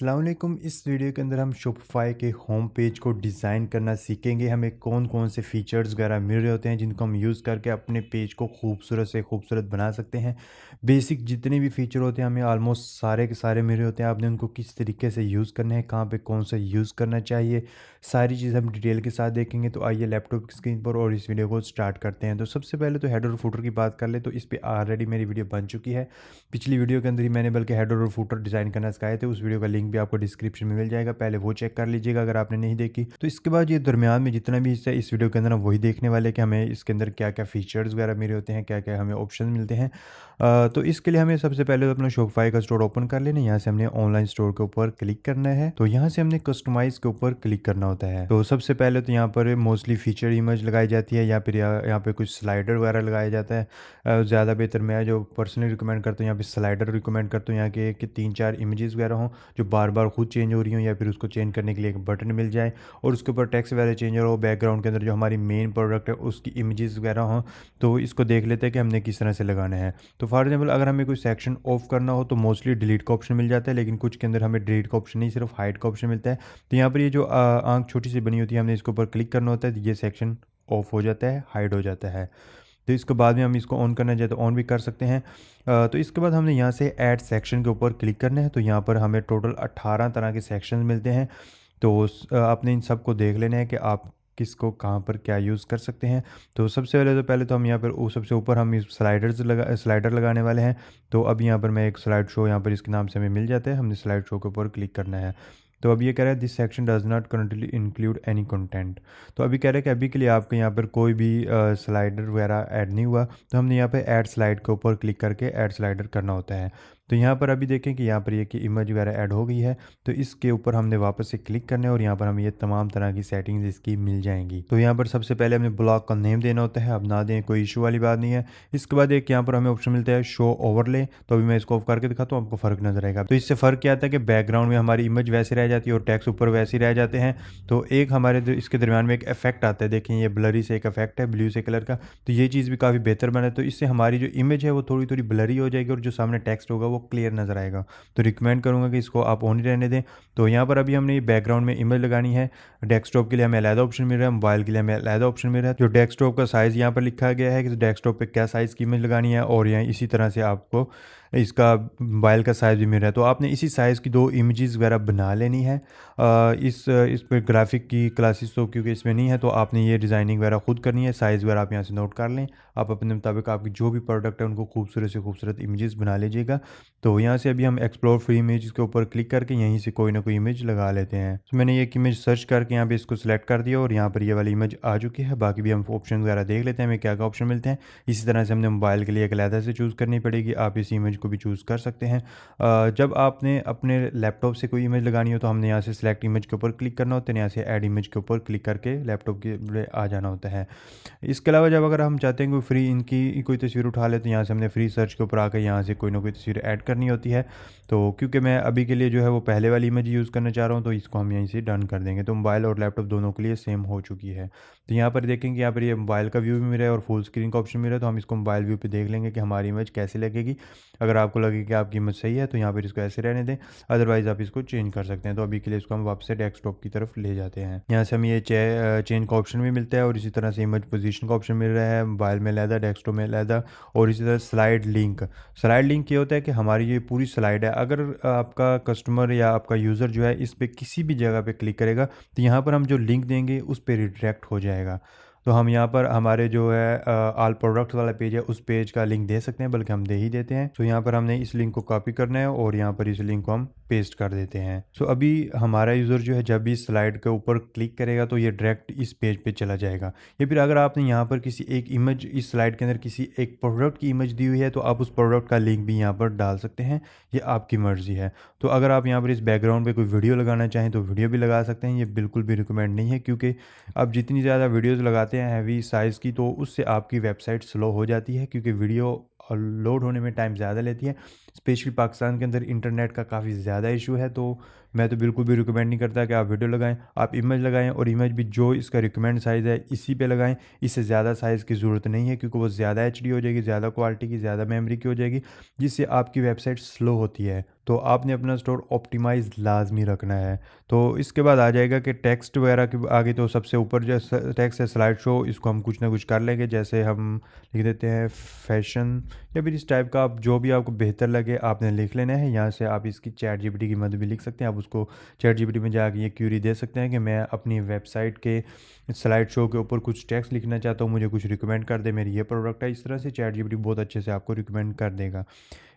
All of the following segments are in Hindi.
अस्सलाम वालेकुम। इस वीडियो के अंदर हम शॉपिफाई के होम पेज को डिज़ाइन करना सीखेंगे। हमें कौन कौन से फ़ीचर्स वगैरह मिल रहे होते हैं जिनको हम यूज़ करके अपने पेज को खूबसूरत से खूबसूरत बना सकते हैं। बेसिक जितने भी फ़ीचर होते हैं हमें ऑलमोस्ट सारे के सारे मिल रहे होते हैं। आपने उनको किस तरीके से यूज़ करना है, कहाँ पे कौन सा यूज़ करना चाहिए, सारी चीज़ हम डिटेल के साथ देखेंगे। तो आइए लैपटॉप की स्क्रीन पर और इस वीडियो को स्टार्ट करते हैं। तो सबसे पहले तो हेडर और फुटर की बात कर ले तो इस पर ऑलरेडी मेरी वीडियो बन चुकी है। पिछली वीडियो के अंदर ही मैंने बल्कि हेडर और फुटर डिज़ाइन करना सिखाए थे। उस वीडियो का लिंक भी आपको डिस्क्रिप्शन में मिल जाएगा, पहले वो चेक कर लीजिएगा अगर आपने नहीं देखी। तो इसके बाद ये दरमियान में जितना भी हिस्सा है इस वीडियो के अंदर हम वही देखने वाले हैं कि हमें इसके अंदर क्या क्या फीचर्स वगैरह मेरे होते हैं, क्या क्या हमें ऑप्शन मिलते हैं। तो इसके लिए हमें सबसे पहले तो अपना शॉपिफाई का स्टोर ओपन कर लेना है। यहाँ से हमने ऑनलाइन स्टोर के ऊपर क्लिक करना है। तो यहाँ से हमने कस्टमाइज के ऊपर क्लिक करना होता है। तो सबसे पहले तो यहाँ पर मोस्टली फीचर इमेज लगाई जाती है या फिर यहाँ पे कुछ स्लाइडर वगैरह लगाया जाता है। ज़्यादा बेहतर मैं जो पर्सनली रिकमेंड करता हूँ यहाँ पे स्लाइडर रिकमेंड करता हूँ, यहाँ के कि 3-4 इमेजेस वगैरह हों जो बार बार खुद चेंज हो रही हों, या फिर उसको चेंज करने के लिए एक बटन मिल जाए और उसके ऊपर टेक्स्ट वगैरह चेंज हो, बैकग्राउंड के अंदर जो हमारी मेन प्रोडक्ट है उसकी इमेजेस वगैरह हों। तो इसको देख लेते हैं कि हमने किस तरह से लगाना है। तो फॉर एग्जाम्पल अगर हमें कोई सेक्शन ऑफ करना हो तो मोस्टली डिलीट का ऑप्शन मिल जाता है, लेकिन कुछ के अंदर हमें डिलीट का ऑप्शन नहीं, सिर्फ हाइड का ऑप्शन मिलता है। तो यहाँ पर ये जो आंख छोटी सी बनी होती है हमने इसके ऊपर क्लिक करना होता है, तो ये सेक्शन ऑफ हो जाता है, हाइड हो जाता है। तो इसके बाद में हम इसको ऑन करना चाहे तो ऑन भी कर सकते हैं। तो इसके बाद हमने यहाँ से ऐड सेक्शन के ऊपर क्लिक करना है। तो यहाँ पर हमें टोटल 18 तरह के सेक्शन मिलते हैं। तो आपने इन सब को देख लेना है कि आप किसको कहाँ पर क्या यूज़ कर सकते हैं। तो सबसे पहले तो हम यहाँ पर सबसे ऊपर हम इस स्लाइडर लगाने वाले हैं। तो अब यहाँ पर मैं एक स्लाइड शो यहाँ पर इसके नाम से हमें मिल जाता है, हमने स्लाइड शो के ऊपर क्लिक करना है। तो अब ये कह रहा है this section does not currently include any content. तो अभी कह रहा है कि अभी के लिए आपके यहाँ पर कोई भी स्लाइडर वगैरह ऐड नहीं हुआ। तो हमने यहाँ पे ऐड स्लाइड के ऊपर क्लिक करके ऐड स्लाइडर करना होता है। तो यहाँ पर अभी देखें कि यहाँ पर ये कि इमेज वगैरह ऐड हो गई है। तो इसके ऊपर हमने वापस से क्लिक करना है और यहाँ पर हमें ये तमाम तरह की सेटिंग्स इसकी मिल जाएंगी। तो यहाँ पर सबसे पहले हमें ब्लॉग का नेम देना होता है, अब ना दें कोई इशू वाली बात नहीं है। इसके बाद एक यहाँ पर हमें ऑप्शन मिलता है शो ओवरले। तो अभी मैं इसको ऑफ करके दिखाता हूँ, आपको फ़र्क नजर आएगा। तो इससे फ़र्क क्या आता है कि बैकग्राउंड में हमारी इमेज वैसे रह जाती है और टेक्स्ट ऊपर वैसे ही रह जाते हैं। तो एक हमारे इसके दरमियान में एक इफेक्ट आता है, देखें ये ब्लरी से एक इफेक्ट है ब्लू से कलर का। तो ये चीज़ भी काफ़ी बेहतर बना है। तो इससे हमारी जो इमेज है वो थोड़ी थोड़ी ब्लरी हो जाएगी और जो सामने टेक्स्ट होगा वो क्लियर नज़र आएगा। तो रिकमेंड करूँगा कि इसको आप ऑन ही रहने दें। तो यहाँ पर अभी हमने बैकग्राउंड में इमेज लगानी है। डेस्कटॉप के लिए हमें अलग ऑप्शन मिल रहा है, मोबाइल के लिए हमें अलग ऑप्शन मिल रहा है। जो डेस्कटॉप का साइज़ यहाँ पर लिखा गया है कि डेस्कटॉप पे क्या साइज़ की इमेज लगानी है, और यहाँ इसी तरह से आपको इसका मोबाइल का साइज़ भी मिल रहा है। तो आपने इसी साइज़ की 2 इमेजेस वगैरह बना लेनी है। इस पे ग्राफिक की क्लासेस तो क्योंकि इसमें नहीं है, तो आपने ये डिज़ाइनिंग वगैरह खुद करनी है। साइज़ वगैरह आप यहाँ से नोट कर लें, आप अपने मुताबिक आपकी जो भी प्रोडक्ट है उनको खूबसूरत से खूबसूरत इमेजेस बना लीजिएगा। तो यहाँ से अभी हम एक्सप्लोर फ्री इमेज के ऊपर क्लिक करके यहीं से कोई ना कोई इमेज लगा लेते हैं। तो मैंने एक इमेज सर्च करके यहाँ पे इसको सिलेक्ट कर दिया और यहाँ पर ये वाली इमेज आ चुकी है। बाकी भी हम ऑप्शन वगैरह देख लेते हैं हमें क्या क्या ऑप्शन मिलते हैं। इसी तरह से हमने मोबाइल के लिए एक अलग से चूज़ करनी पड़ेगी, आप इस इमेज को भी चूज़ कर सकते हैं। जब आपने अपने लैपटॉप से कोई इमेज लगानी हो तो हमने यहाँ से सिलेक्ट इमेज के ऊपर क्लिक करना होता है, यहाँ से ऐड इमेज के ऊपर क्लिक करके लैपटॉप के आ जाना होता है। इसके अलावा जब अगर हम चाहते हैं कोई फ्री इनकी कोई तस्वीर उठा ले तो यहाँ से हमने फ्री सर्च के ऊपर आकर यहाँ से कोई ना कोई तस्वीर ऐड करनी होती है। तो क्योंकि मैं अभी के लिए जो है वो पहले वाली इमेज यूज़ करना चाह रहा हूँ, तो इसको हम यहीं से डन कर देंगे। तो मोबाइल और लैपटॉप दोनों के लिए सेम हो चुकी है। तो यहाँ पर देखेंगे यहाँ पर ये मोबाइल का व्यू भी मिला है और फुल स्क्रीन का ऑप्शन मिला है। तो हम इसको मोबाइल व्यू पे देख लेंगे कि हमारी इमेज कैसे लगेगी। अगर आपको लगे कि आपकी इमेज सही है तो यहाँ पर इसको ऐसे रहने दें, अदरवाइज़ आप इसको चेंज कर सकते हैं। तो अभी के लिए इसको हम वापस से डेस्कटॉप की तरफ ले जाते हैं। यहाँ से हमें ये चेंज का ऑप्शन भी मिलता है और इसी तरह से इमेज पोजीशन का ऑप्शन मिल रहा है, मोबाइल में अलहदा, डेस्कटॉप में अलहदा। और इसी तरह स्लाइड लिंक ये होता है कि हमारी ये पूरी स्लाइड है, अगर आपका कस्टमर या आपका यूज़र जो है इस पर किसी भी जगह पे क्लिक करेगा तो यहाँ पर हम जो लिंक देंगे उस पर रिडायरेक्ट हो जाएगा। तो हम यहाँ पर हमारे जो है ऑल प्रोडक्ट वाला पेज है उस पेज का लिंक दे सकते हैं, बल्कि हम दे ही देते हैं। तो यहाँ पर हमने इस लिंक को कॉपी करना है और यहाँ पर इस लिंक को हम पेस्ट कर देते हैं। सो अभी हमारा यूज़र जो है जब भी स्लाइड के ऊपर क्लिक करेगा तो ये डायरेक्ट इस पेज पे चला जाएगा। या फिर अगर आपने यहाँ पर किसी एक इमेज इस स्लाइड के अंदर किसी एक प्रोडक्ट की इमेज दी हुई है तो आप उस प्रोडक्ट का लिंक भी यहाँ पर डाल सकते हैं, ये आपकी मर्ज़ी है। तो अगर आप यहाँ पर इस बैकग्राउंड पे कोई वीडियो लगाना चाहें तो वीडियो भी लगा सकते हैं। ये बिल्कुल भी रिकमेंड नहीं है, क्योंकि आप जितनी ज़्यादा वीडियोज़ लगाते हैं हैवी साइज़ की तो उससे आपकी वेबसाइट स्लो हो जाती है, क्योंकि वीडियो लोड होने में टाइम ज़्यादा लेती है। स्पेशली पाकिस्तान के अंदर इंटरनेट का काफ़ी ज़्यादा इशू है। तो मैं तो बिल्कुल भी रिकमेंड नहीं करता कि आप वीडियो लगाएं, आप इमेज लगाएं और इमेज भी जो इसका रिकमेंड साइज़ है इसी पे लगाएं। इससे ज़्यादा साइज़ की ज़रूरत नहीं है, क्योंकि वो ज़्यादा एचडी हो जाएगी, ज़्यादा क्वालिटी की, ज़्यादा मेमोरी की हो जाएगी, जिससे आपकी वेबसाइट स्लो होती है। तो तो आपने अपना स्टोर ऑप्टिमाइज़ लाज़मी रखना है। तो इसके बाद आ जाएगा कि टेक्स्ट वगैरह के आगे तो सबसे ऊपर जो टेक्स्ट है स्लाइड शो, इसको हम कुछ ना कुछ कर लेंगे। जैसे हम लिख देते हैं फैशन या फिर इस टाइप का, आप जो भी आपको बेहतर लगे आपने लिख लेना है। यहाँ से आप इसकी चैट जीपीटी की मदद भी लिख सकते हैं। आप उसको चैट जीपीटी में जाके ये क्यूरी दे सकते हैं कि मैं अपनी वेबसाइट के स्लाइड शो के ऊपर कुछ टेक्स्ट लिखना चाहता हूँ, मुझे कुछ रिकमेंड कर दे, मेरी ये प्रोडक्ट है। इस तरह से चैट जीपीटी बहुत अच्छे से आपको रिकमेंड कर देगा।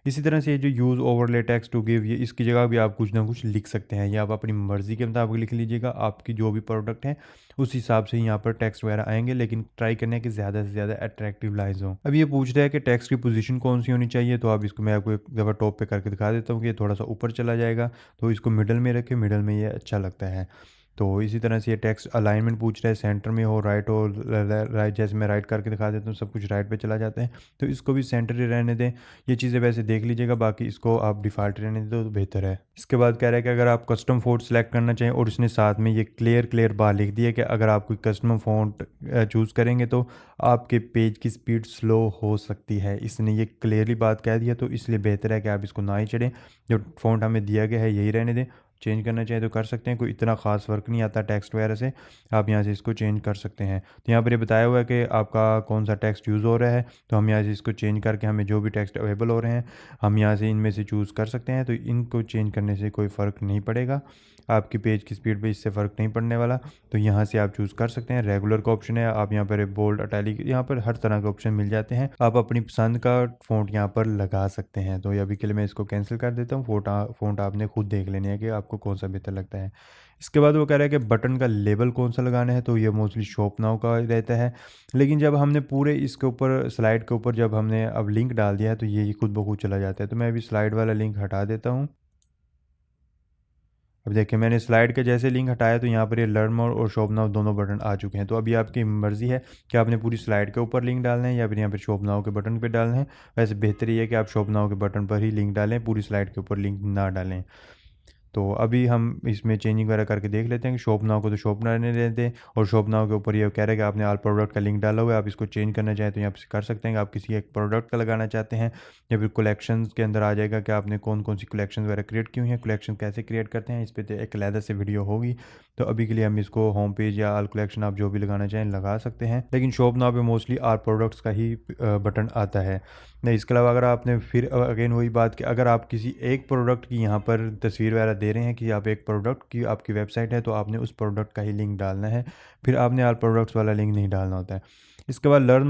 इसी तरह से ये जो use overlay text to give, ये इसकी जगह भी आप कुछ ना कुछ लिख सकते हैं, या आप अपनी मर्ज़ी के मुताबिक लिख लीजिएगा। आपकी जो भी प्रोडक्ट है उस हिसाब से ही यहाँ पर टेक्स्ट वगैरह आएंगे, लेकिन ट्राई करने की ज़्यादा से ज़्यादा अट्रैक्टिव लाइन्स हों। अब ये पूछ रहा है कि टेक्स्ट की पोजीशन कौन सी होनी चाहिए, तो आप इसको मैं आपको एक दफ़ा टॉप पे करके दिखा देता हूँ कि ये थोड़ा सा ऊपर चला जाएगा, तो इसको मिडल में रखें, मिडल में ये अच्छा लगता है। तो इसी तरह से ये टेक्स्ट अलाइनमेंट पूछ रहा है, सेंटर में हो, राइट हो, राइट, जैसे मैं राइट करके दिखा देता हूँ सब कुछ राइट पे चला जाता है, तो इसको भी सेंटर ही रहने दें। ये चीज़ें वैसे देख लीजिएगा, बाकी इसको आप डिफ़ॉल्ट रहने दें तो बेहतर है। इसके बाद कह रहा है कि अगर आप कस्टम फ़ॉन्ट सेलेक्ट करना चाहें, और उसने साथ में ये क्लियर बात लिख दी है कि अगर आप कोई कस्टम फ़ॉन्ट चूज़ करेंगे तो आपके पेज की स्पीड स्लो हो सकती है। इसने ये क्लियरली बात कह दिया, तो इसलिए बेहतर है कि आप इसको ना ही चढ़ें। जो फ़ॉन्ट हमें दिया गया है यही रहने दें। चेंज करना चाहें तो कर सकते हैं, कोई इतना ख़ास फ़र्क नहीं आता टेक्स्ट वगैरह से, आप यहाँ से इसको चेंज कर सकते हैं। तो यहाँ पर ये बताया हुआ है कि आपका कौन सा टेक्स्ट यूज़ हो रहा है, तो हम यहाँ से इसको चेंज करके हमें जो भी टेक्स्ट अवेलेबल हो रहे हैं हम यहाँ से इनमें से चूज़ कर सकते हैं। तो इनको चेंज करने से कोई फ़र्क नहीं पड़ेगा, आपकी पेज की स्पीड पे इससे फ़र्क नहीं पड़ने वाला। तो यहाँ से आप चूज़ कर सकते हैं। रेगुलर का ऑप्शन है, आप यहाँ पर बोल्ड, इटैलिक, यहाँ पर हर तरह के ऑप्शन मिल जाते हैं। आप अपनी पसंद का फ़ॉन्ट यहाँ पर लगा सकते हैं। तो अभी के लिए मैं इसको कैंसिल कर देता हूँ। फ़ॉन्ट आपने खुद देख लेने है कि आपको कौन सा बेहतर लगता है। इसके बाद वो कह रहा है कि बटन का लेबल कौन सा लगाना है, तो ये मोस्टली शॉप नाउ का रहता है। लेकिन जब हमने पूरे इसके ऊपर स्लाइड के ऊपर जब हमने अब लिंक डाल दिया है तो ये खुद ब खुद चला जाता है। तो मैं अभी स्लाइड वाला लिंक हटा देता हूँ। अब देखिए मैंने स्लाइड के जैसे लिंक हटाया तो यहाँ पर ये लर्न मोर और शॉप नाउ दोनों बटन आ चुके हैं। तो अभी आपकी मर्ज़ी है कि आपने पूरी स्लाइड के ऊपर लिंक डालना है या फिर यहाँ पर शॉप नाउ के बटन पे डालना है। वैसे बेहतर ये है कि आप शॉप नाउ के बटन पर ही लिंक डालें, पूरी स्लाइड के ऊपर लिंक ना डालें। तो अभी हम इसमें चेंजिंग वगैरह करके देख लेते हैं कि शॉप नाउ को तो शॉप नाउ रहने देते हैं, और शॉप नाउ के ऊपर ये कह रहा है कि आपने ऑल प्रोडक्ट का लिंक डाला हुआ है। आप इसको चेंज करना चाहें तो यहाँ पे कर सकते हैं कि आप किसी एक प्रोडक्ट का लगाना चाहते हैं, या फिर कलेक्शंस के अंदर आ जाएगा कि आपने कौन कौन सी कलेक्शन वगैरह क्रिएट की हुई हैं, कलेक्शन कैसे क्रिएट करते हैं, इस पर तो एक अलग से वीडियो होगी। तो अभी के लिए हम इसको होम पेज या ऑल कलेक्शन आप जो भी लगाना चाहें लगा सकते हैं, लेकिन शॉप नाउ पे मोस्टली ऑल प्रोडक्ट्स का ही बटन आता है। नहीं, इसके अलावा अगर आपने फिर अगेन वही बात कि अगर आप किसी एक प्रोडक्ट की यहाँ पर तस्वीर वगैरह दे रहे हैं कि आप एक प्रोडक्ट की आपकी वेबसाइट है, तो आपने उस प्रोडक्ट का ही लिंक डालना है, फिर आपने ऑल प्रोडक्ट्स वाला लिंक नहीं डालना होता है। इसके बाद लर्न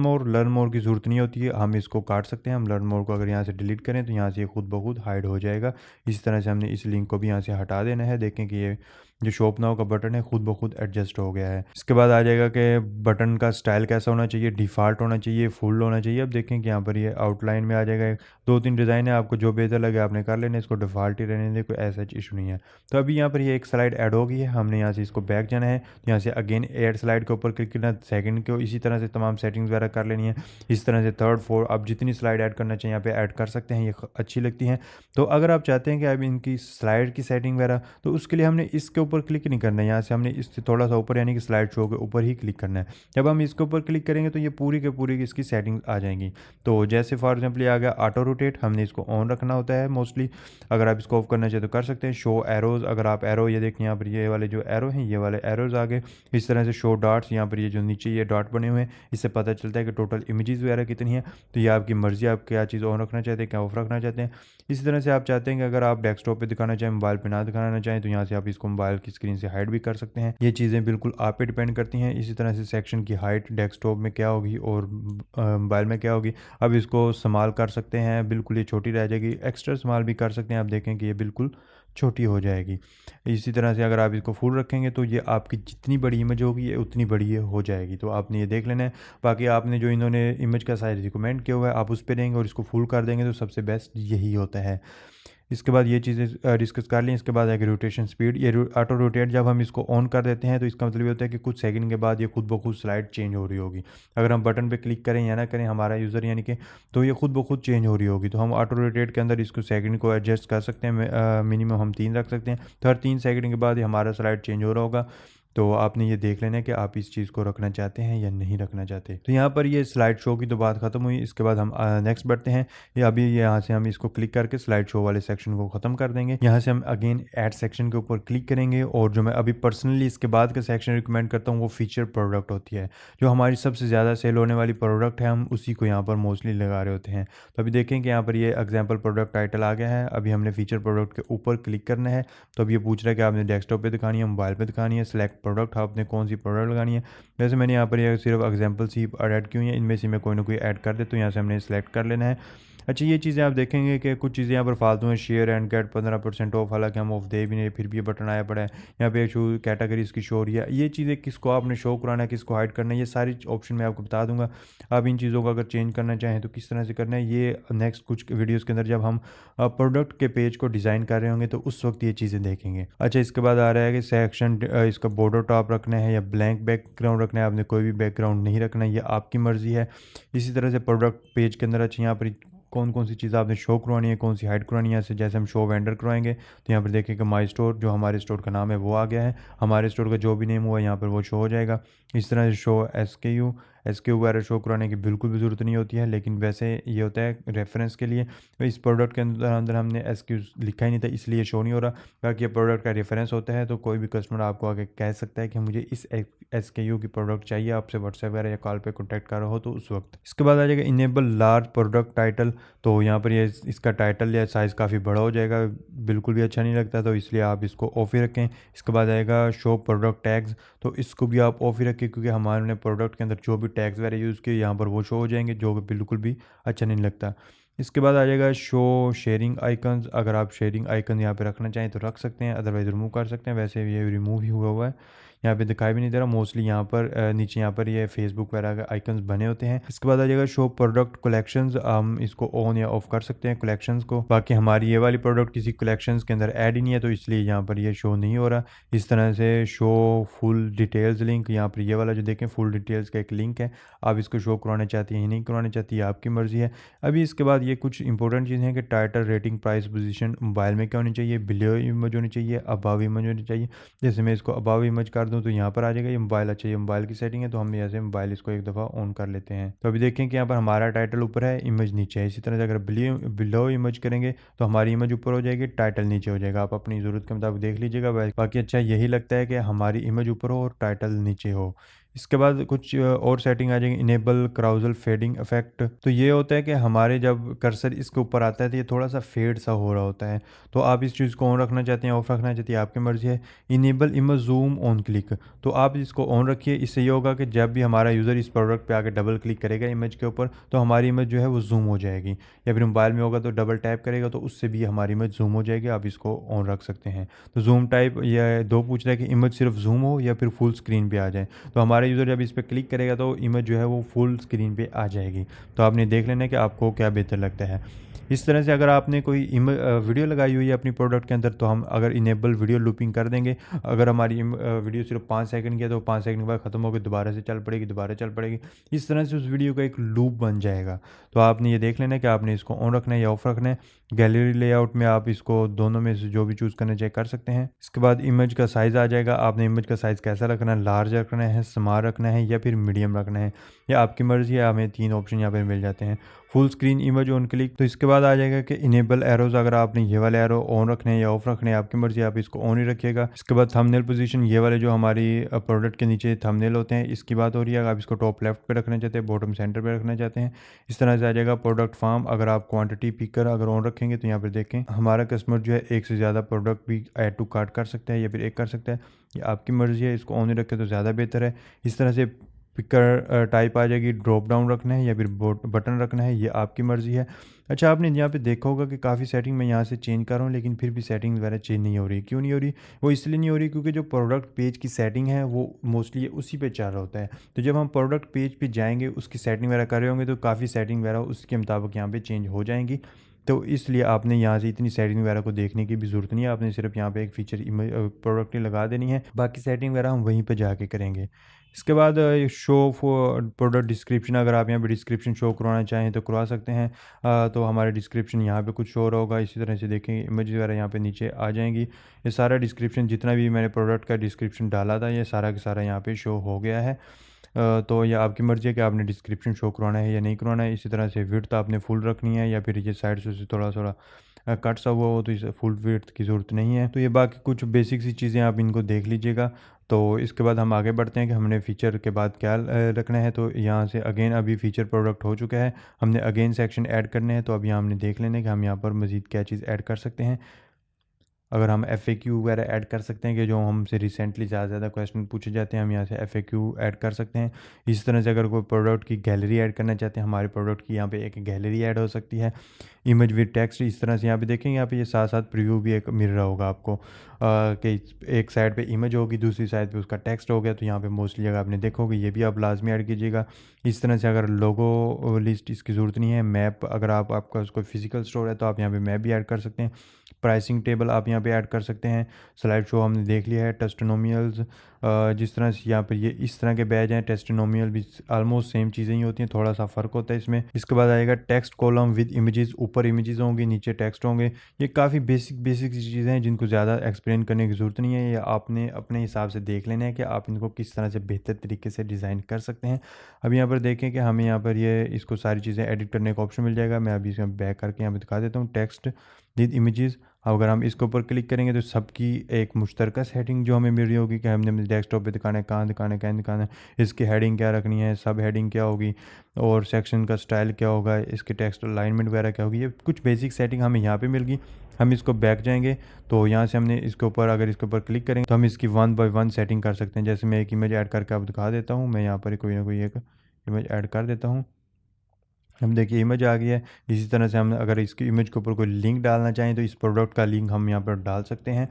मोर की ज़रूरत नहीं होती है, हम इसको काट सकते हैं। हम लर्न मोर को अगर यहाँ से डिलीट करें तो यहाँ से ये खुद ब खुद हाइड हो जाएगा। इस तरह से हमने इस लिंक को भी यहाँ से हटा देना है। देखें कि ये जो शॉप नाउ का बटन है खुद ब खुद एडजस्ट हो गया है। इसके बाद आ जाएगा कि बटन का स्टाइल कैसा होना चाहिए, डिफ़ॉल्ट होना चाहिए, फुल होना चाहिए। अब देखें कि यहाँ पर ये आउटलाइन में आ जाएगा, 2-3 डिज़ाइन है, आपको जो बेहतर लगे आपने कर लेना, इसको डिफ़ॉल्ट ही रहने दें, कोई ऐसा इशू नहीं है। तो अभी यहाँ पर ये एक स्लाइड ऐड हो गई है, हमने यहाँ से इसको बैक जाना है, तो यहाँ से अगेन ऐड स्लाइड के ऊपर क्लिक करना, सेकंड को इसी तरह से तमाम सेटिंग्स वगैरह कर लेनी है। इस तरह से थर्ड फोर्थ आप जितनी स्लाइड ऐड करना चाहिए यहाँ पे ऐड कर सकते हैं, ये अच्छी लगती हैं। तो अगर आप चाहते हैं कि अब इनकी स्लाइड की सेटिंग वगैरह, तो उसके लिए हमने इसके ऊपर क्लिक नहीं करना है, यहाँ से हमने इससे थोड़ा सा ऊपर यानी कि स्लाइड शो के ऊपर ही क्लिक करना है। जब हम इसके ऊपर क्लिक करेंगे तो ये पूरी के पूरी इसकी सेटिंग आ जाएंगी। तो जैसे फॉर एग्जाम्पल ये आ गया ऑटो रोटेट, हमने इसको ऑन रखना होता है मोस्टली। अगर आप इसको ऑफ करना चाहें तो कर सकते हैं। शो एरोज़, अगर आप एरो ये देखें यहाँ पर ये वाले जो एरो हैं, ये वाले एरोज़ आ गए। इस तरह से शो डॉट्स, यहाँ पर ये जो नीचे ये डॉट बने हुए हैं, इससे पता चलता है कि टोटल इमेजेस वगैरह कितनी है। तो ये आपकी मर्ज़ी, आप क्या चीज़ ऑन रखना चाहते हैं, क्या ऑफ रखना चाहते हैं। इसी तरह से आप चाहते हैं कि अगर आप डेस्कटॉप पे दिखाना चाहें, मोबाइल पे ना दिखाना चाहें, तो यहाँ से आप इसको मोबाइल की स्क्रीन से हाइड भी कर सकते हैं। ये चीज़ें बिल्कुल आप पे डिपेंड करती हैं। इसी तरह से सेक्शन की हाइट डेस्कटॉप में क्या होगी और मोबाइल में क्या होगी, अब इसको संभाल कर सकते हैं, बिल्कुल ये छोटी रह जाएगी, एक्स्ट्रा संभाल भी कर सकते हैं। आप देखें कि ये बिल्कुल छोटी हो जाएगी। इसी तरह से अगर आप इसको फुल रखेंगे तो ये आपकी जितनी बड़ी इमेज होगी ये उतनी बड़ी ये हो जाएगी। तो आपने ये देख लेना है। बाकी आपने जो इन्होंने इमेज का साइज़ रिकमेंड किया हुआ है आप उस पे देंगे और इसको फुल कर देंगे तो सबसे बेस्ट यही होता है। इसके बाद ये चीज़ें डिस्कस कर लें। इसके बाद है कि रोटेशन स्पीड, ये ऑटो रोटेट जब हम इसको ऑन कर देते हैं तो इसका मतलब ये होता है कि कुछ सेकंड के बाद ये खुद ब खुद स्लाइड चेंज हो रही होगी। अगर हम बटन पे क्लिक करें या ना करें हमारा यूज़र यानी कि, तो ये खुद ब खुद चेंज हो रही होगी। तो हम ऑटो रोटेट के अंदर इसको सेकंड को एडजस्ट कर सकते हैं। मिनिमम हम 3 रख सकते हैं, तो हर 3 सेकंड के बाद ये हमारा स्लाइड चेंज हो रहा होगा। तो आपने ये देख लेना है कि आप इस चीज़ को रखना चाहते हैं या नहीं रखना चाहते। तो यहाँ पर ये स्लाइड शो की तो बात ख़त्म हुई। इसके बाद हम नेक्स्ट बढ़ते हैं। या अभी यहाँ से हम इसको क्लिक करके स्लाइड शो वाले सेक्शन को ख़त्म कर देंगे। यहाँ से हम अगेन ऐड सेक्शन के ऊपर क्लिक करेंगे और जो मैं अभी पर्सनली इसके बाद का सेक्शन रिकमेंड करता हूँ वो फीचर प्रोडक्ट होती है। जो हमारी सबसे ज़्यादा सेल होने वाली प्रोडक्ट है, हम उसी को यहाँ पर मोस्टली लगा रहे होते हैं। तो अभी देखें कि यहाँ पर ये एग्जाम्पल प्रोडक्ट टाइटल आ गया है। अभी हमने फीचर प्रोडक्ट के ऊपर क्लिक करना है। तो अब ये पूछ रहा है कि आपने डेस्कटॉप पे दिखानी है, मोबाइल पे दिखानी है, सिलेक्ट प्रोडक्ट आपने कौन सी प्रोडक्ट लगानी है। वैसे मैंने यहाँ पर ये सिर्फ एग्जाम्पल सी ऐड की हुई है, इनमें से मैं कोई ना कोई ऐड कर दे, तो यहाँ से हमने सेलेक्ट कर लेना है। अच्छा, ये चीज़ें आप देखेंगे कि कुछ चीज़ें यहाँ पर फालतू हैं, शेयर एंड गेट 15% ऑफ, हालांकि हम ऑफ दे भी नहीं, फिर भी ये बटन आया पड़ा है। यहाँ पे शो कैटेगरी इसकी शो हो रही है। ये चीज़ें किसको आपने शो कराना है, किसको हाइड करना है, ये सारी ऑप्शन मैं आपको बता दूंगा। आप इन चीज़ों को अगर चेंज करना चाहें तो किस तरह से करना है, ये नेक्स्ट कुछ वीडियोज़ के अंदर जब हम प्रोडक्ट के पेज को डिज़ाइन कर रहे होंगे तो उस वक्त ये चीज़ें देखेंगे। अच्छा, इसके बाद आ रहा है कि सेक्शन इसका बॉर्डर टॉप रखना है या ब्लैंक बैकग्राउंड रखना है। आपने कोई भी बैकग्राउंड नहीं रखना है, ये आपकी मर्ज़ी है। इसी तरह से प्रोडक्ट पेज के अंदर अच्छा यहाँ पर कौन कौन सी चीज़ आपने शो करवानी है, कौन सी हाइड करवानी है। जैसे हम शो वेंडर करवाएंगे तो यहाँ पर देखें कि माई स्टोर, जो हमारे स्टोर का नाम है वो आ गया है। हमारे स्टोर का जो भी नेम हुआ यहाँ पर वो शो हो जाएगा। इस तरह से शो एस के यू वगैरह शो कराने की बिल्कुल भी ज़रूरत नहीं होती है, लेकिन वैसे ये होता है रेफरेंस के लिए। तो इस प्रोडक्ट के अंदर हमने SQ लिखा ही नहीं था, इसलिए शो नहीं हो रहा। बाकी ये प्रोडक्ट का रेफरेंस होता है, तो कोई भी कस्टमर आपको आगे कह सकता है कि मुझे इस SKU की प्रोडक्ट चाहिए, आपसे व्हाट्सएप वगैरह या कॉल पे कॉन्टैक्ट कर रहा हो तो उस वक्त। इसके बाद आ जाएगा इनेबल लार्ज प्रोडक्ट टाइटल। तो यहाँ पर ये इसका टाइटल या साइज़ काफ़ी बड़ा हो जाएगा, बिल्कुल भी अच्छा नहीं लगता, तो इसलिए आप इसको ऑफ ही रखें। इसके बाद आएगा शो प्रोडक्ट टैग्स। तो इसको भी आप ऑफ ही रखें, क्योंकि हमारे प्रोडक्ट के अंदर जो भी टैग्स वगैरह यूज़ किए यहाँ पर वो शो हो जाएंगे, जो बिल्कुल भी अच्छा नहीं लगता। इसके बाद आ जाएगा शो शेयरिंग आइकन्स। अगर आप शेयरिंग आइकन यहाँ पे रखना चाहें तो रख सकते हैं, अदरवाइज़ रिमूव कर सकते हैं। वैसे ये रिमूव ही हुआ हुआ है, यहाँ पे दिखाई भी नहीं दे रहा। मोस्टली यहाँ पर नीचे यहाँ पर ये फेसबुक वगैरह के आइकन्स बने होते हैं। इसके बाद आ जाएगा शो प्रोडक्ट कलेक्शंस। हम इसको ऑन या ऑफ कर सकते हैं कलेक्शंस को। बाकी हमारी ये वाली प्रोडक्ट किसी कलेक्शंस के अंदर ऐड ही नहीं है, तो इसलिए यहाँ पर ये शो नहीं हो रहा। इस तरह से शो फुल डिटेल्स लिंक, यहाँ पर ये वाला जो देखें फुल डिटेल्स का एक लिंक है, आप इसको शो करवाना चाहती हैं नहीं करवाना चाहती है, आपकी मर्ज़ी है। अभी इसके बाद ये कुछ इंपॉर्टेंट चीज़ें हैं कि title, rating, price, position mobile में क्या होनी चाहिए, बिलो इमेज होनी चाहिए, अबाव इमेज होनी चाहिए। जैसे मैं इसको अबाव इमेज कर दूँ तो यहाँ पर आ जाएगा ये मोबाइल। अच्छा, ये मोबाइल की सेटिंग है, तो हम ऐसे मोबाइल इसको एक दफ़ा ऑन कर लेते हैं। तो अभी देखें कि यहाँ पर हमारा टाइटल ऊपर है, इमेज नीचे है। इसी तरह से अगर बिलो इमेज करेंगे तो हमारी इमेज ऊपर हो जाएगी, टाइटल नीचे हो जाएगा। आप अपनी ज़रूरत के मुताबिक देख लीजिएगा। बाकी अच्छा यही लगता है कि हमारी इमेज ऊपर हो और टाइटल नीचे हो। इसके बाद कुछ और सेटिंग आ जाएगी। Enable carousel fading effect. तो ये होता है कि हमारे जब कर्सर इसके ऊपर आता है तो ये थोड़ा सा फेड सा हो रहा होता है, तो आप इस चीज़ को ऑन रखना चाहते हैं ऑफ रखना चाहते हैं, आपकी मर्ज़ी है। Enable image zoom on click, तो आप इसको ऑन रखिए। इससे ये होगा कि जब भी हमारा यूज़र इस प्रोडक्ट पे आके डबल क्लिक करेगा इमेज के ऊपर, तो हमारी इमेज जो है वो जूम हो जाएगी। या फिर मोबाइल में होगा तो डबल टैप करेगा तो उससे भी हमारी इमेज जूम हो जाएगी। आप इसको ऑन रख सकते हैं। तो जूम टाइप या दो पूछ रहा है कि इमेज सिर्फ जूम हो या फिर फुल स्क्रीन पे आ जाए। तो हमारा यूज़र जब इस पर क्लिक करेगा तो इमेज जो है वो फुल स्क्रीन पे आ जाएगी। तो आपने देख लेना है कि आपको क्या बेहतर लगता है। इस तरह से अगर आपने कोई वीडियो लगाई हुई है अपनी प्रोडक्ट के अंदर, तो हम अगर इनेबल वीडियो लूपिंग कर देंगे। अगर हमारी वीडियो सिर्फ 5 सेकंड की है तो 5 सेकंड के बाद ख़त्म होकर दोबारा से चल पड़ेगी, दोबारा चल पड़ेगी। इस तरह से उस वीडियो का एक लूप बन जाएगा। तो आपने ये देख लेना है कि आपने इसको ऑन रखना है या ऑफ रखना है। गैलरी लेआउट में आप इसको दोनों में से जो भी चूज़ करना चाहिए कर सकते हैं। इसके बाद इमेज का साइज़ आ जाएगा। आपने इमेज का साइज़ कैसा रखना है, लार्ज रखना है, स्मॉल रखना है या फिर मीडियम रखना है, या आपकी मर्ज़ी है। हमें 3 ऑप्शन यहाँ पर मिल जाते हैं। Full screen image on click. तो इसके बाद आ जाएगा कि इनेबल एरोज़। अगर आपने ये वाले एरो ऑन रखने हैं या ऑफ रखने हैं, आपकी मर्ज़ी, आप इसको ऑन ही रखिएगा। इसके बाद थंबनेल पोजीशन, ये वाले जो हमारी प्रोडक्ट के नीचे थंबनेल होते हैं, इसकी बात हो रही है। आप इसको टॉप लेफ्ट पे रखना चाहते हैं, बॉटम सेंटर पे रखना चाहते हैं। इस तरह से आ जाएगा प्रोडक्ट फार्म। अगर आप क्वांटिटी पिकर अगर ऑन रखेंगे तो यहाँ पर देखें हमारा कस्टमर जो है एक से ज़्यादा प्रोडक्ट भी ऐड टू कार्ट कर सकता है या फिर एक कर सकता है, ये आपकी मर्ज़ी है। इसको ऑन ही रखें तो ज़्यादा बेहतर है। इस तरह से पिकर टाइप आ जाएगी, ड्रॉप डाउन रखना है या फिर बटन रखना है, ये आपकी मर्ज़ी है। अच्छा, आपने यहाँ पे देखा होगा कि काफ़ी सेटिंग मैं यहाँ से चेंज कर रहा हूँ, लेकिन फिर भी सेटिंग वगैरह चेंज नहीं हो रही। क्यों नहीं हो रही? वो इसलिए नहीं हो रही क्योंकि जो प्रोडक्ट पेज की सेटिंग है वो मोस्टली उसी पे चल रहा होता है। तो जब हम प्रोडक्ट पेज पे जाएंगे, उसकी सेटिंग वगैरह कर रहे होंगे, तो काफ़ी सेटिंग वगैरह उसके मुताबिक यहाँ पे चेंज हो जाएंगी। तो इसलिए आपने यहाँ से इतनी सेटिंग वगैरह को देखने की भी ज़रूरत नहीं है, आपने सिर्फ यहाँ पे एक फ़ीचर इमेज प्रोडक्ट की लगा देनी है, बाकी सेटिंग वगैरह हम वहीं पे जाके करेंगे। इसके बाद शो प्रोडक्ट डिस्क्रिप्शन, अगर आप यहाँ पे डिस्क्रिप्शन शो करवाना चाहें तो करवा सकते हैं। तो हमारे डिस्क्रिप्शन यहाँ पे कुछ शो होगा, इसी तरह से देखेंगे इमेज वगैरह यहाँ पे नीचे आ जाएंगी। ये सारा डिस्क्रिप्शन जितना भी मैंने प्रोडक्ट का डिस्क्रिप्शन डाला था ये सारा का सारा यहाँ पे शो हो गया है। तो ये आपकी मर्ज़ी है कि आपने डिस्क्रिप्शन शो करवाना है या नहीं करवाना है। इसी तरह से विड्थ आपने फुल रखनी है या फिर ये साइड से थोड़ा थोड़ा कट सा हुआ हो तो इसे फुल विड्थ की ज़रूरत नहीं है। तो ये बाकी कुछ बेसिक सी चीज़ें आप इनको देख लीजिएगा। तो इसके बाद हम आगे बढ़ते हैं कि हमने फ़ीचर के बाद क्या रखना है। तो यहाँ से अगेन अभी फ़ीचर प्रोडक्ट हो चुका है, हमने अगेन सेक्शन ऐड करने हैं। तो अब यहाँ हमने देख लेना है कि हम यहाँ पर मज़ीद क्या चीज़ ऐड कर सकते हैं। अगर हम FAQ वगैरह ऐड कर सकते हैं कि जो हमसे रिसेंटली ज़्यादा से ज़्यादा क्वेश्चन पूछे जाते हैं, हम यहाँ से FAQ ऐड कर सकते हैं। इस तरह से अगर कोई प्रोडक्ट की गैलरी ऐड करना चाहते हैं, हमारे प्रोडक्ट की यहाँ पे एक गैलरी ऐड हो सकती है। इमेज विद टेक्स्ट, इस तरह से यहाँ पे देखेंगे, यहाँ पे ये साथ साथ प्रीव्यू भी एक मिल रहा होगा आपको कि एक साइड पे इमेज होगी, दूसरी साइड पे उसका टेक्स्ट हो गया। तो यहाँ पे मोस्टली अगर आपने देखोगे ये भी आप लाजमी ऐड कीजिएगा। इस तरह से अगर लोगो लिस्ट इसकी ज़रूरत नहीं है। मैप, अगर आपका कोई फिजिकल स्टोर है तो आप यहाँ पे मैप भी ऐड कर सकते हैं। प्राइसिंग टेबल आप यहाँ पे ऐड कर सकते हैं। स्लाइड शो हमने देख लिया है। टेस्टिमोनियल्स, जिस तरह से यहाँ पर ये इस तरह के बैज हैं, टेस्टिमोनियल भी ऑलमोस्ट सेम चीज़ें ही होती हैं, थोड़ा सा फ़र्क होता है इसमें। इसके बाद आएगा टेक्स्ट कॉलम विद इमेजेस, ऊपर इमेजेस होंगी नीचे टेक्स्ट होंगे। ये काफ़ी बेसिक बेसिक चीज़ें हैं जिनको ज़्यादा एक्सप्लेन करने की ज़रूरत नहीं है, ये आपने अपने हिसाब से देख लेना है कि आप इनको किस तरह से बेहतर तरीके से डिज़ाइन कर सकते हैं। अब यहाँ पर देखें कि हमें यहाँ पर ये इसको सारी चीज़ें एडिट करने का ऑप्शन मिल जाएगा। मैं अभी इसमें बैक करके यहाँ पर दिखा देता हूँ, टेक्स्ट विद इमेजेस। अगर हम इसके ऊपर क्लिक करेंगे तो सबकी एक मुश्तरका सेटिंग जो हमें मिल रही होगी कि हमने अपने डेस्कटॉप पे दिखाना है, कहाँ दिखाना है, क्या दिखाना है, इसकी हेडिंग क्या रखनी है, सब हेडिंग क्या होगी, और सेक्शन का स्टाइल क्या होगा, इसके टेक्स्ट अलाइनमेंट वगैरह क्या होगी। ये कुछ बेसिक सेटिंग हमें यहाँ पे मिल गई। हम इसको बैक जाएंगे तो यहाँ से हमने इसके ऊपर, अगर इसके ऊपर क्लिक करेंगे तो हम इसकी 1 बाय 1 सेटिंग कर सकते हैं। जैसे मैं एक इमेज ऐड करके आपको दिखा देता हूँ। मैं यहाँ पर कोई ना कोई एक इमेज ऐड कर देता हूँ। हम देखिए इमेज आ गई है। इसी तरह से हम अगर इसकी इमेज के ऊपर कोई लिंक डालना चाहें तो इस प्रोडक्ट का लिंक हम यहाँ पर डाल सकते हैं।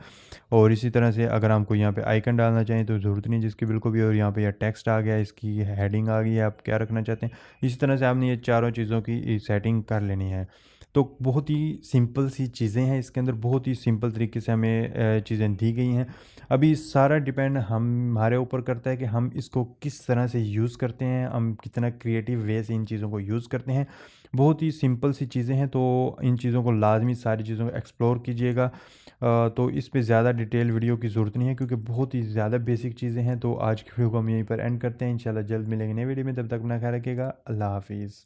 और इसी तरह से अगर हमको यहाँ पे आइकन डालना चाहें तो ज़रूरत नहीं जिसकी बिल्कुल भी। और यहाँ पे यह टेक्स्ट आ गया, इसकी हेडिंग आ गई है, आप क्या रखना चाहते हैं। इसी तरह से आपने ये चारों चीज़ों की सेटिंग कर लेनी है। तो बहुत ही सिंपल सी चीज़ें हैं इसके अंदर, बहुत ही सिंपल तरीके से हमें चीज़ें दी गई हैं। अभी सारा डिपेंड हमारे ऊपर करता है कि हम इसको किस तरह से यूज़ करते हैं, हम कितना क्रिएटिव वे से इन चीज़ों को यूज़ करते हैं। बहुत ही सिंपल सी चीज़ें हैं, तो इन चीज़ों को लाजमी सारी चीज़ों को एक्सप्लोर कीजिएगा। तो इस पे ज़्यादा डिटेल वीडियो की ज़रूरत नहीं है क्योंकि बहुत ही ज़्यादा बेसिक चीज़ें हैं। तो आज की वीडियो को हम यहीं पर एंड करते हैं। इंशाल्लाह जल्द मिलेंगे नई वीडियो में, तब तक अपना ख्याल रखिएगा। अल्लाह हाफिज़।